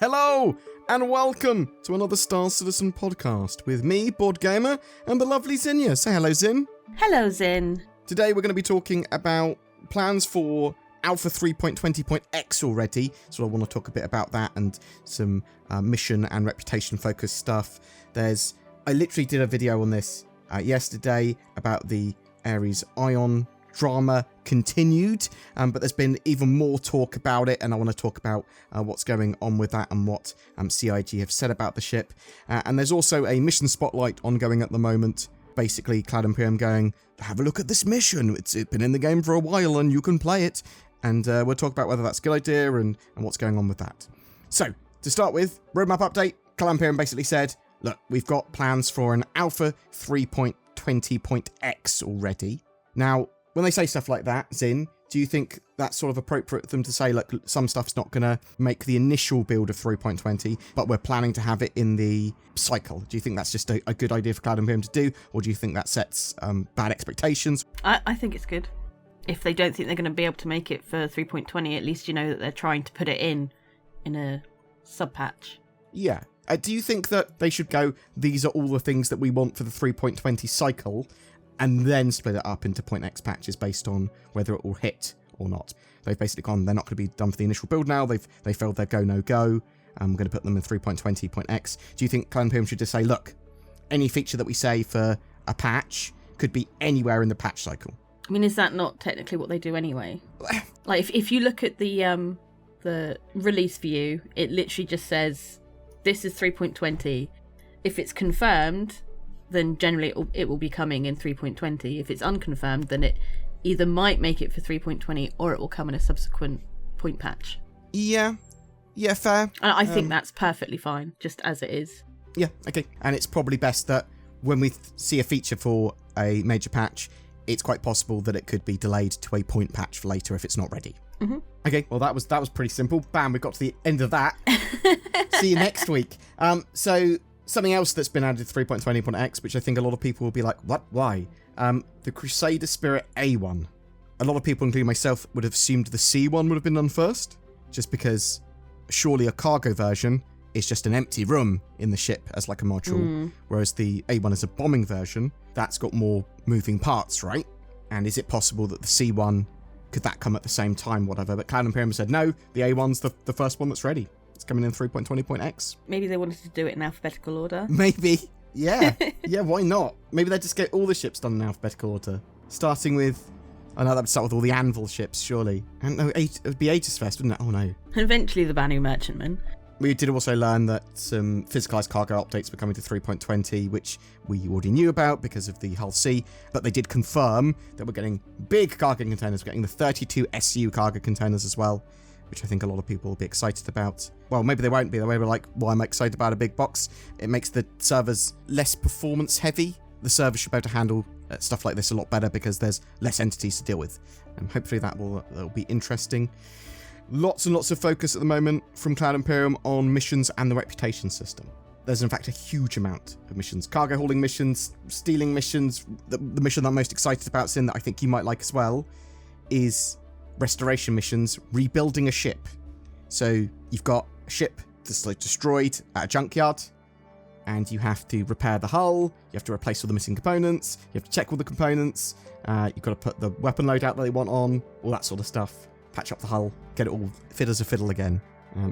Hello, and welcome to another Star Citizen podcast with me, BoredGamer, and the lovely Zinnia. Say hello, Zin. Hello, Zin. Today we're going to be talking about plans for Alpha 3.20.x already, so I want to talk a bit about that and some mission and reputation-focused stuff. I literally did a video on this yesterday about the Ares Ion drama continued, but there's been even more talk about it, and I want to talk about what's going on with that and what CIG have said about the ship. And there's also a mission spotlight ongoing at the moment, basically Cloud Imperium going, have a look at this mission, it's been in the game for a while and you can play it, and we'll talk about whether that's a good idea and what's going on with that. So, to start with, roadmap update. Cloud Imperium basically said, look, we've got plans for an Alpha 3.20.x already. Now, when they say stuff like that, Zin, do you think that's sort of appropriate for them to say, look, some stuff's not going to make the initial build of 3.20, but we're planning to have it in the cycle? Do you think that's just a good idea for Cloud Imperium to do, or do you think that sets bad expectations? I think it's good. If they don't think they're going to be able to make it for 3.20, at least you know that they're trying to put it in a sub-patch. Yeah. Do you think that they should go, these are all the things that we want for the 3.20 cycle, and then split it up into .x patches based on whether it will hit or not? They've basically gone, they're not going to be done for the initial build now, they failed their go, no go, I'm going to put them in 3.20 .x. Do you think Cloud Imperium should just say, look, any feature that we say for a patch could be anywhere in the patch cycle? I mean, is that not technically what they do anyway? Like, if you look at the release view, it literally just says, this is 3.20. If it's confirmed, then generally it will be coming in 3.20. If it's unconfirmed, then it either might make it for 3.20 or it will come in a subsequent point patch. Yeah, fair. And I think that's perfectly fine, just as it is. Yeah, okay. And it's probably best that when we see a feature for a major patch, it's quite possible that it could be delayed to a point patch for later if it's not ready. Mm-hmm. Okay, well that was pretty simple. Bam, we got to the end of that. See you next week. So something else that's been added to 3.20.x, which I think a lot of people will be like, what? Why? The Crusader Spirit A1. A lot of people, including myself, would have assumed the C1 would have been done first, just because surely a cargo version is just an empty room in the ship as like a module, whereas the A1 is a bombing version. That's got more moving parts, right? And is it possible that the C1, could that come at the same time, whatever? But Cloud Imperium said, no, the A1's the first one that's ready. It's coming in 3.20.x. Maybe they wanted to do it in alphabetical order. Maybe. Yeah. Yeah, why not? Maybe they just get all the ships done in alphabetical order. Starting with, I know that would start with all the Anvil ships, surely. And no, it would be Aegis first, wouldn't it? Oh no. And eventually the Banu Merchantmen. We did also learn that some physicalized cargo updates were coming to 3.20, which we already knew about because of the Hull C, but they did confirm that we're getting big cargo containers. We're getting the 32 SU cargo containers as well, which I think a lot of people will be excited about. Well, maybe they won't be. They will be like, why am I excited about a big box? It makes the servers less performance heavy. The servers should be able to handle stuff like this a lot better because there's less entities to deal with. And hopefully that'll be interesting. Lots and lots of focus at the moment from Cloud Imperium on missions and the reputation system. There's in fact a huge amount of missions. Cargo holding missions, stealing missions. The mission that I'm most excited about, Sin, that I think you might like as well, is restoration missions, rebuilding a ship. So you've got a ship that's like destroyed at a junkyard, and you have to repair the hull, you have to replace all the missing components, you have to check all the components, you've got to put the weapon loadout that they want on, all that sort of stuff, patch up the hull, get it all fit as a fiddle again.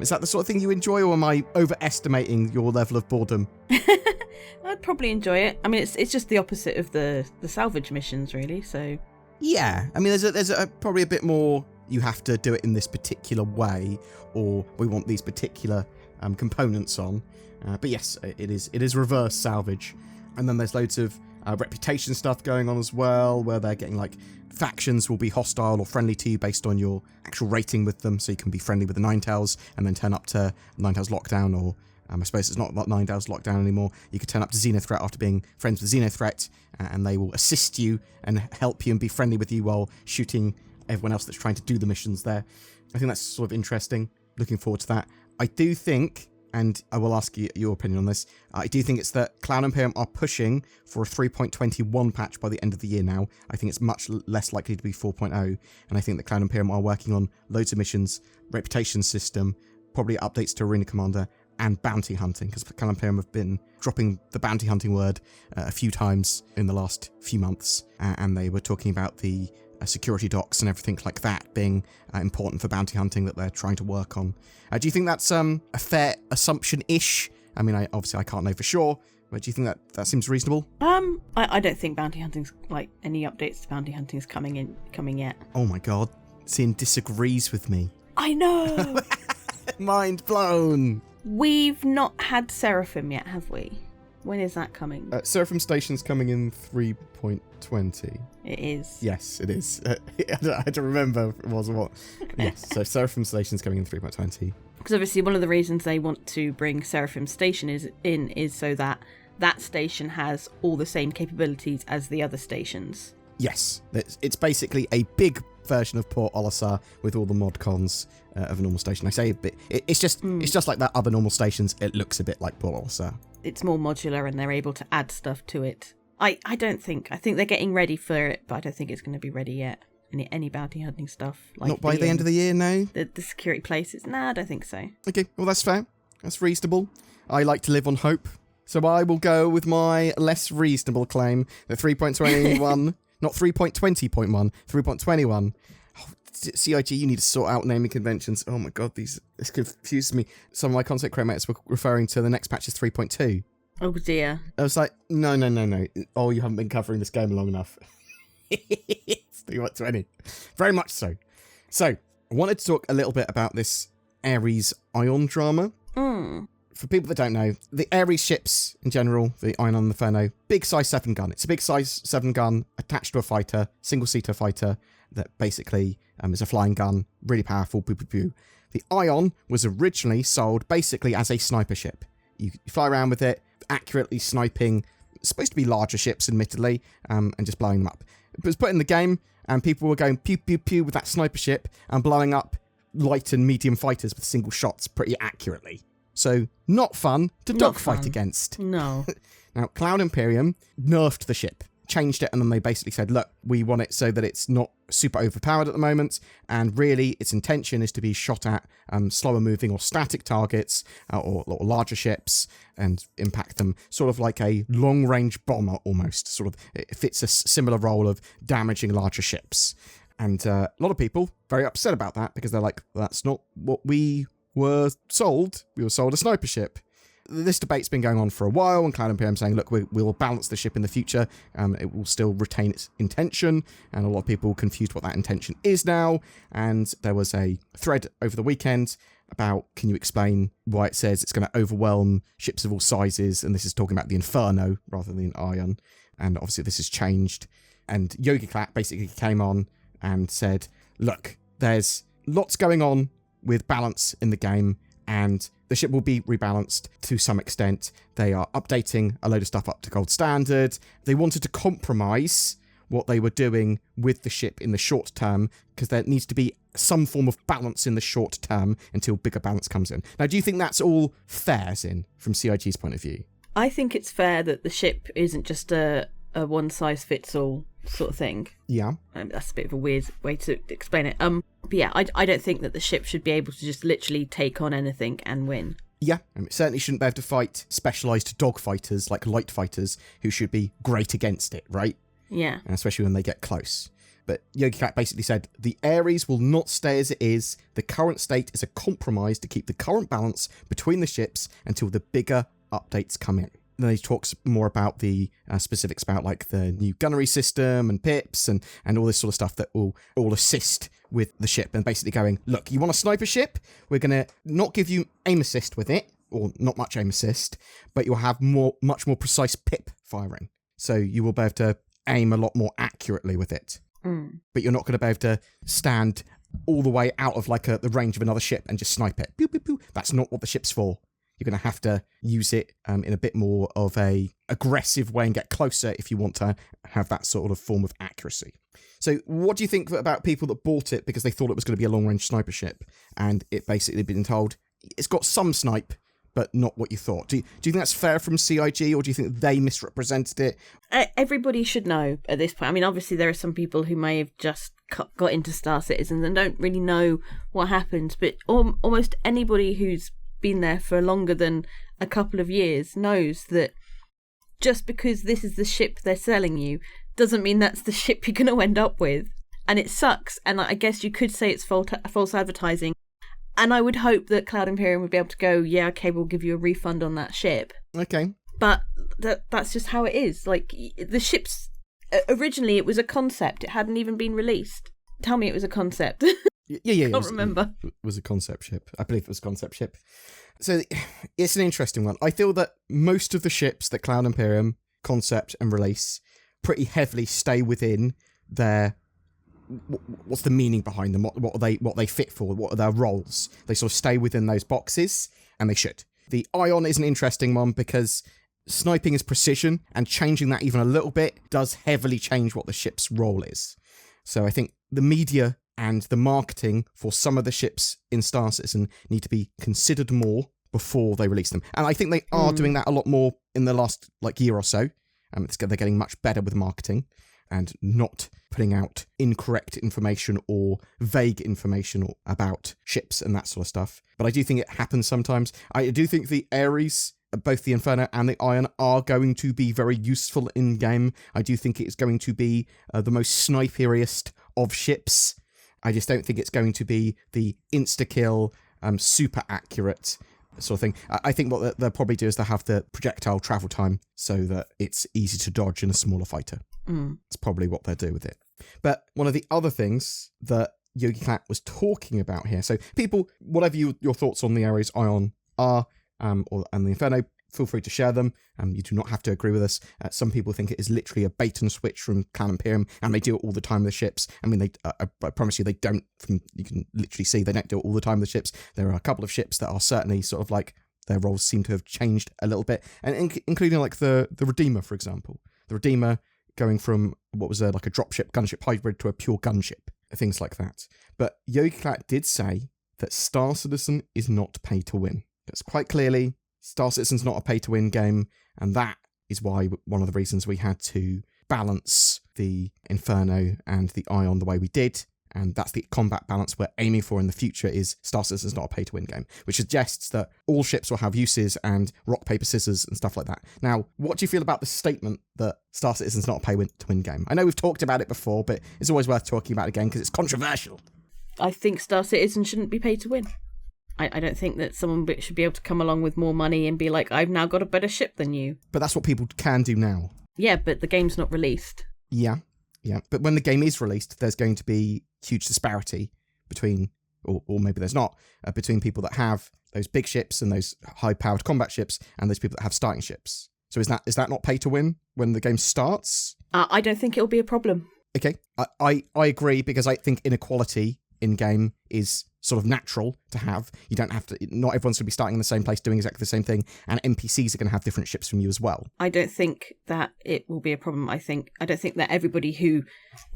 Is that the sort of thing you enjoy, or am I overestimating your level of boredom? I'd probably enjoy it. I mean, it's just the opposite of the salvage missions, really, so... Yeah, I mean, there's probably a bit more, you have to do it in this particular way, or we want these particular components on. But yes, it is reverse salvage. And then there's loads of reputation stuff going on as well, where they're getting like factions will be hostile or friendly to you based on your actual rating with them. So you can be friendly with the Ninetales and then turn up to Ninetales Lockdown, or I suppose it's not Ninetales Lockdown anymore. You could turn up to Xenothreat after being friends with Xenothreat, and they will assist you and help you and be friendly with you while shooting everyone else that's trying to do the missions there. I think that's sort of interesting. Looking forward to that. I do think, and I will ask you your opinion on this, I do think it's that Cloud Imperium are pushing for a 3.21 patch by the end of the year now. I think it's much less likely to be 4.0, and I think that Cloud Imperium are working on loads of missions, reputation system, probably updates to Arena Commander and bounty hunting, because Cloud Imperium have been dropping the bounty hunting word a few times in the last few months, and they were talking about the security docks and everything like that being important for bounty hunting that they're trying to work on. Do you think that's a fair assumption-ish? I mean, obviously I can't know for sure, but do you think that seems reasonable? I don't think bounty hunting's, like, any updates to bounty hunting's coming yet. Oh my god, Sin disagrees with me. I know! Mind blown! We've not had Seraphim yet, have we? When is that coming? Seraphim Station's coming in 3.20. It is. Yes, it is. I had to remember if it was or what. Yes, so Seraphim Station's coming in 3.20. Because obviously one of the reasons they want to bring Seraphim Station is so that station has all the same capabilities as the other stations. Yes, it's basically a big version of Port Olisar with all the mod cons of a normal station. I say a bit. It's just like that other normal stations. It looks a bit like Port Olisar. It's more modular and they're able to add stuff to it. I think they're getting ready for it, but I don't think it's going to be ready yet. Any bounty hunting stuff. Like not by the end of the year, no? The security places. Nah, I don't think so. Okay, well that's fair. That's reasonable. I like to live on hope. So I will go with my less reasonable claim that 3.21, not 3.20.1, 3.21. Oh, CIG, you need to sort out naming conventions. Oh my god, this confuses me. Some of my content creators were referring to the next patch as 3.2. Oh dear. I was like, no. Oh, you haven't been covering this game long enough. It's 3.20. Very much so. So, I wanted to talk a little bit about this Ares Ion drama. For people that don't know, the Ares ships in general, the Ion and the Inferno, big size 7 gun. It's a big size 7 gun attached to a fighter, single-seater fighter that basically is a flying gun, really powerful, pew pew pew. The Ion was originally sold basically as a sniper ship. You fly around with it, accurately sniping, supposed to be larger ships, admittedly, and just blowing them up. It was put in the game, and people were going pew pew pew with that sniper ship and blowing up light and medium fighters with single shots pretty accurately. So, not fun to dogfight against. No. Now, Cloud Imperium nerfed the ship, changed it, and then they basically said, look, we want it so that it's not super overpowered at the moment, and really its intention is to be shot at slower moving or static targets or larger ships and impact them, sort of like a long-range bomber almost. Sort of, it fits a similar role of damaging larger ships. And a lot of people very upset about that because they're like, that's not what we were sold. We were sold a sniper ship. This debate's been going on for a while, and Cloud Imperium saying, look, we'll balance the ship in the future. It will still retain its intention, and a lot of people confused what that intention is now. And there was a thread over the weekend about, can you explain why it says it's going to overwhelm ships of all sizes, and this is talking about the Inferno rather than Ion, and obviously this has changed. And EVOCATI basically came on and said, look, there's lots going on with balance in the game, and the ship will be rebalanced to some extent. They are updating a load of stuff up to gold standard. They wanted to compromise what they were doing with the ship in the short term, because there needs to be some form of balance in the short term until bigger balance comes in. Now, do you think that's all fair, Zin, from CIG's point of view? I think it's fair that the ship isn't just a one-size-fits-all sort of thing. Yeah. That's a bit of a weird way to explain it. But yeah, I don't think that the ship should be able to just literally take on anything and win. Yeah, it certainly shouldn't be able to fight specialised dogfighters like light fighters who should be great against it, right? Yeah. And especially when they get close. But EVOCATI basically said, the Ares will not stay as it is. The current state is a compromise to keep the current balance between the ships until the bigger updates come in. Then he talks more about the specifics about like the new gunnery system and pips and all this sort of stuff that will all assist with the ship, and basically going, look, you want a sniper ship? We're going to not give you aim assist with it, or not much aim assist, but you'll have much more precise pip firing. So you will be able to aim a lot more accurately with it. But you're not going to be able to stand all the way out of like the range of another ship and just snipe it. Pew, pew, pew. That's not what the ship's for. You're going to have to use it in a bit more of a aggressive way and get closer if you want to have that sort of form of accuracy. So what do you think about people that bought it because they thought it was going to be a long-range sniper ship, and it basically been told it's got some snipe, but not what you thought. Do you think that's fair from CIG, or do you think they misrepresented it? Everybody should know at this point. I mean, obviously there are some people who may have just got into Star Citizen and don't really know what happened, but almost anybody who's been there for longer than a couple of years knows that just because this is the ship they're selling you doesn't mean that's the ship you're going to end up with. And it sucks. And I guess you could say it's false advertising. And I would hope that Cloud Imperium would be able to go, yeah, okay, we'll give you a refund on that ship. Okay. But that's just how it is. Like, the ship's... Originally, it was a concept. It hadn't even been released. Tell me it was a concept. Yeah. I can't remember. It was a concept ship. I believe it was a concept ship. So it's an interesting one. I feel that most of the ships that Cloud Imperium concept and release pretty heavily stay within their... What's the meaning behind them? What they fit for? What are their roles? They sort of stay within those boxes, and they should. The Ion is an interesting one because sniping is precision, and changing that even a little bit does heavily change what the ship's role is. So I think the media and the marketing for some of the ships in Star Citizen need to be considered more before they release them. And I think they are doing that a lot more in the last year or so. They're getting much better with marketing and not putting out incorrect information or vague information about ships and that sort of stuff. But I do think it happens sometimes. I do think the Ares, both the Inferno and the Ion, are going to be very useful in-game. I do think it's going to be the most sniperiest of ships. I just don't think it's going to be the insta-kill, super accurate sort of thing. I think what they'll probably do is they'll have the projectile travel time so that it's easy to dodge in a smaller fighter. That's probably what they'll do with it. But one of the other things that Yogi Cat was talking about here, so people, whatever your thoughts on the Ares Ion are, and the Inferno, feel free to share them. You do not have to agree with us. Some people think it is literally a bait and switch from Cloud Imperium, and they do it all the time with the ships. I mean, I promise you they don't. You can literally see they don't do it all the time with the ships. There are a couple of ships that are certainly sort of like their roles seem to have changed a little bit, and including like the Redeemer, for example. The Redeemer going from what was like a dropship gunship hybrid to a pure gunship, things like that. But Yogi Cat did say that Star Citizen is not pay to win. That's quite clearly. Star Citizen's not a pay-to-win game, and that is why one of the reasons we had to balance the Inferno and the Ion the way we did, and that's the combat balance we're aiming for in the future. Is Star Citizen's not a pay-to-win game, which suggests that all ships will have uses and rock, paper, scissors and stuff like that. Now, what do you feel about the statement that Star Citizen's not a pay-to-win game? I know we've talked about it before, but it's always worth talking about it again because it's controversial. I think Star Citizen shouldn't be pay to win. I don't think that someone should be able to come along with more money and be like, I've now got a better ship than you. But that's what people can do now. Yeah, but the game's not released. Yeah. But when the game is released, there's going to be huge disparity between, or maybe there's not, between people that have those big ships and those high-powered combat ships and those people that have starting ships. So is that not pay to win when the game starts? I don't think it'll be a problem. Okay. I agree, because I think inequality in-game is sort of natural to have. You don't have to, not everyone's going to be starting in the same place doing exactly the same thing, and NPCs are going to have different ships from you as well. I don't think that it will be a problem. I don't think that everybody who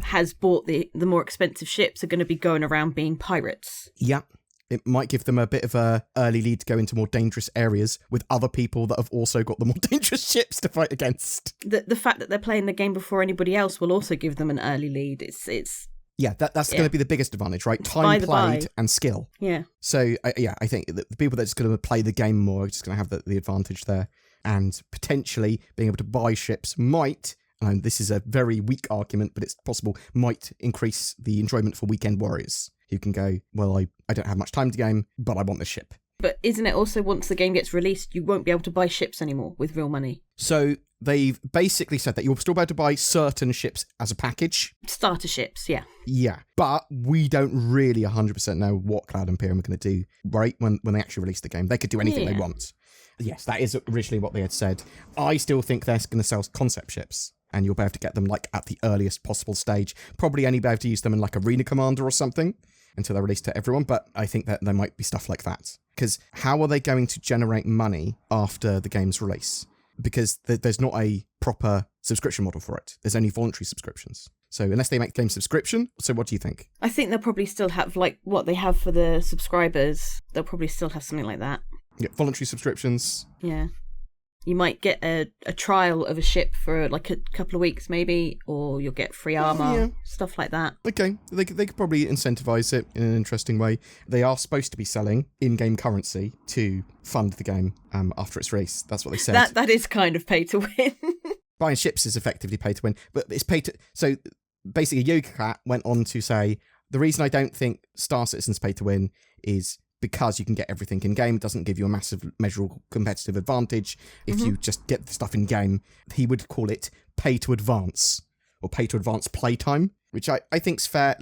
has bought the more expensive ships are going to be going around being pirates. Yeah. It might give them a bit of a early lead to go into more dangerous areas with other people that have also got the more dangerous ships to fight against. The fact that they're playing the game before anybody else will also give them an early lead. It's Yeah, that's going to be the biggest advantage, right? Time played and skill. Yeah. So, I think that the people that are just going to play the game more are just going to have the advantage there. And potentially being able to buy ships might, and this is a very weak argument, but it's possible, might increase the enjoyment for weekend warriors who can go, well, I don't have much time to game, but I want this ship. But isn't it also, once the game gets released, you won't be able to buy ships anymore with real money? So they've basically said that you'll still be able to buy certain ships as a package. Starter ships, yeah. Yeah, but we don't really 100% know what Cloud Imperium are going to do, right, when they actually release the game. They could do anything they want. Yes, that is originally what they had said. I still think they're going to sell concept ships, and you'll be able to get them at the earliest possible stage. Probably only be able to use them in Arena Commander or something until they're released to everyone, but I think that there might be stuff like that. Because how are they going to generate money after the game's release? Because there's not a proper subscription model for it. There's only voluntary subscriptions. So unless they make game subscription, so what do you think? I think they'll probably still have what they have for the subscribers. They'll probably still have something like that. Yeah, voluntary subscriptions. Yeah. You might get a trial of a ship for like a couple of weeks maybe, or you'll get free armor, stuff like that. Okay, they could probably incentivize it in an interesting way. They are supposed to be selling in-game currency to fund the game after its release. That's what they said. That is kind of pay to win. Buying ships is effectively pay to win, but it's pay to... So basically, EVOCATI went on to say, the reason I don't think Star Citizen's pay to win is because you can get everything in-game. It doesn't give you a massive measurable competitive advantage if you just get the stuff in-game. He would call it pay to advance, or pay to advance playtime, which I think's fair.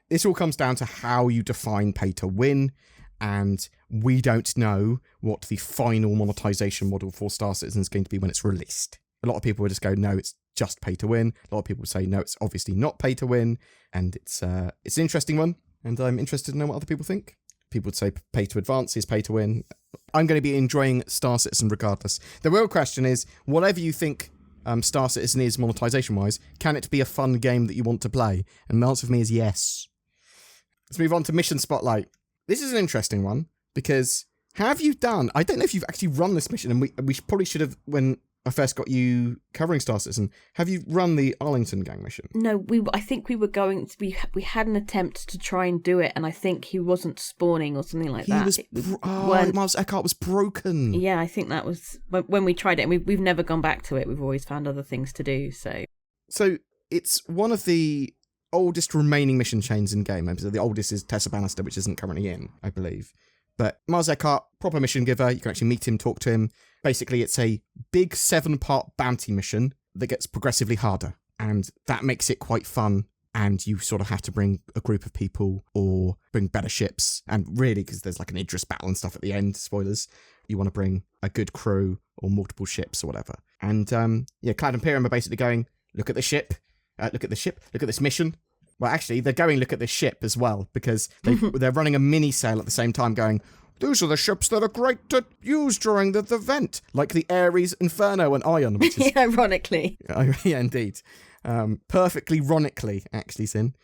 This all comes down to how you define pay to win, and we don't know what the final monetization model for Star Citizen is going to be when it's released. A lot of people would just go, no, it's just pay to win. A lot of people would say, no, it's obviously not pay to win, and it's an interesting one, and I'm interested to know what other people think. People would say pay to advance is pay to win. I'm going to be enjoying Star Citizen regardless. The real question is, whatever you think Star Citizen is monetization-wise, can it be a fun game that you want to play? And the answer for me is yes. Let's move on to Mission Spotlight. This is an interesting one, because have you done... I don't know if you've actually run this mission, and we probably should have, when I first got you covering Star Citizen, have you run the Arlington Gang mission? No, I think we were going to, we had an attempt to try and do it, and I think he wasn't spawning or something like that. Miles Eckhart was broken. Yeah, I think that was when we tried it, and we've never gone back to it. We've always found other things to do, So it's one of the oldest remaining mission chains in game. The oldest is Tessa Bannister, which isn't currently in, I believe. But Miles Eckhart, proper mission giver. You can actually meet him, talk to him. Basically, it's a big 7-part bounty mission that gets progressively harder. And that makes it quite fun. And you sort of have to bring a group of people or bring better ships. And really, because there's like an Idris battle and stuff at the end, spoilers, you want to bring a good crew or multiple ships or whatever. And Cloud Imperium are basically going, look at the ship, look at this mission. Well, actually, they're going, look at this ship as well, because they're running a mini sale at the same time going, these are the ships that are great to use during the event, like the Ares, Inferno, and Ion. Which is, ironically. Yeah, indeed. Perfectly ironically, actually, Sin.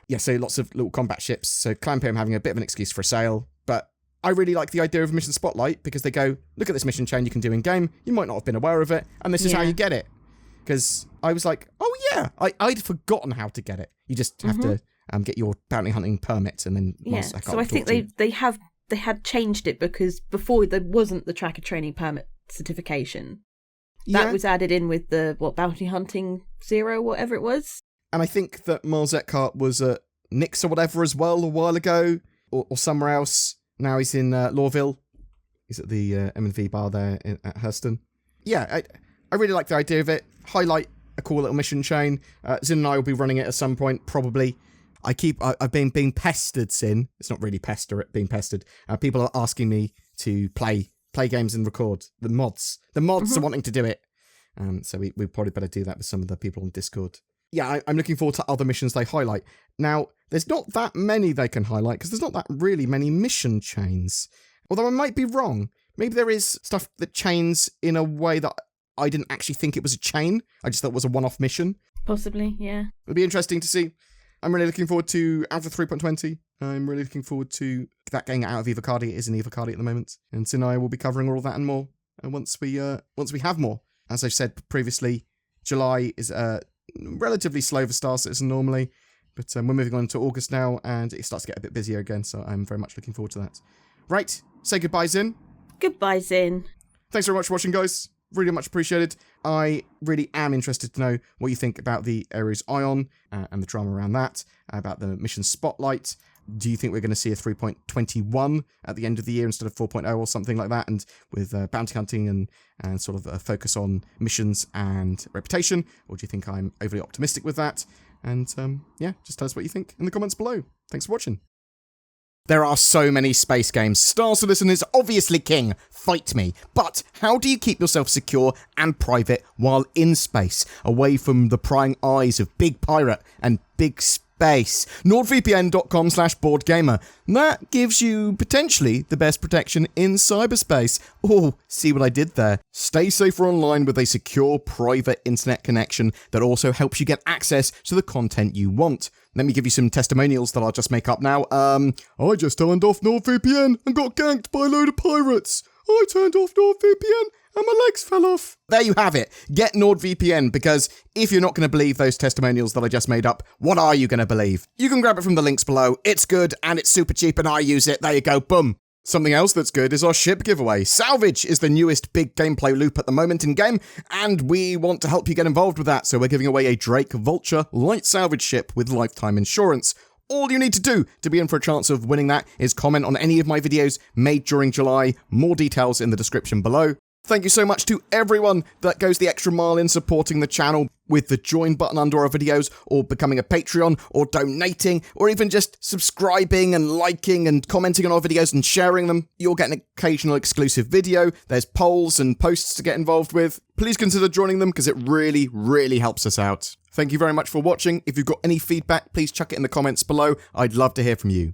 Yeah, so lots of little combat ships. So Cloud Imperium having a bit of an excuse for a sale, but I really like the idea of Mission Spotlight, because they go, look at this mission chain you can do in-game, you might not have been aware of it, and this is how you get it. Because I was like, oh yeah, I'd forgotten how to get it. You just have to get your bounty hunting permit, and then... So I think they had changed it, because before there wasn't the tracker training permit certification. That was added in with the, Bounty Hunting 0, whatever it was. And I think that Miles Eckhart was at Nix or whatever as well a while ago, or somewhere else. Now he's in Lawville. He's at the M&V bar there at Hurston. Yeah, I really like the idea of it. Highlight a cool little mission chain. Zin and I will be running it at some point, probably. I've been being pestered, Sin. It's not really being pestered. People are asking me to play games and record. The mods are wanting to do it. So we probably better do that with some of the people on Discord. Yeah, I'm looking forward to other missions they highlight. Now, there's not that many they can highlight, because there's not that really many mission chains. Although I might be wrong. Maybe there is stuff that chains in a way that I didn't actually think it was a chain. I just thought it was a one-off mission. Possibly, yeah. It'll be interesting to see. I'm really looking forward to Alpha 3.20. I'm really looking forward to that getting out of EVOCATI. It is in EVOCATI at the moment. And Sin and I will be covering all of that and more once we have more. As I've said previously, July is relatively slow for Star Citizen normally. But we're moving on to August now, and it starts to get a bit busier again. So I'm very much looking forward to that. Right, say goodbye, Zin. Goodbye, Zin. Thanks very much for watching, guys. Really much appreciated. I really am interested to know what you think about the Ares Ion and the drama around that, about the Mission Spotlight. Do you think we're going to see a 3.21 at the end of the year instead of 4.0 or something like that, and with bounty hunting and sort of a focus on missions and reputation? Or do you think I'm overly optimistic with that? And just tell us what you think in the comments below. Thanks for watching. There are so many space games. Star Citizen is obviously king. Fight me. But how do you keep yourself secure and private while in space, away from the prying eyes of Big Pirate and Big Space? NordVPN.com/BoredGamer. That gives you potentially the best protection in cyberspace. Oh, see what I did there? Stay safer online with a secure private internet connection that also helps you get access to the content you want. Let me give you some testimonials that I'll just make up now. I just turned off NordVPN and got ganked by a load of pirates. I turned off NordVPN and my legs fell off. There you have it. Get NordVPN, because if you're not going to believe those testimonials that I just made up, what are you going to believe? You can grab it from the links below. It's good and it's super cheap and I use it. There you go. Boom. Something else that's good is our ship giveaway. Salvage is the newest big gameplay loop at the moment in-game, and we want to help you get involved with that, so we're giving away a Drake Vulture light salvage ship with lifetime insurance. All you need to do to be in for a chance of winning that is comment on any of my videos made during July. More details in the description below. Thank you so much to everyone that goes the extra mile in supporting the channel with the join button under our videos, or becoming a Patreon, or donating, or even just subscribing and liking and commenting on our videos and sharing them. You'll get an occasional exclusive video. There's polls and posts to get involved with. Please consider joining them, because it really, really helps us out. Thank you very much for watching. If you've got any feedback, please chuck it in the comments below. I'd love to hear from you.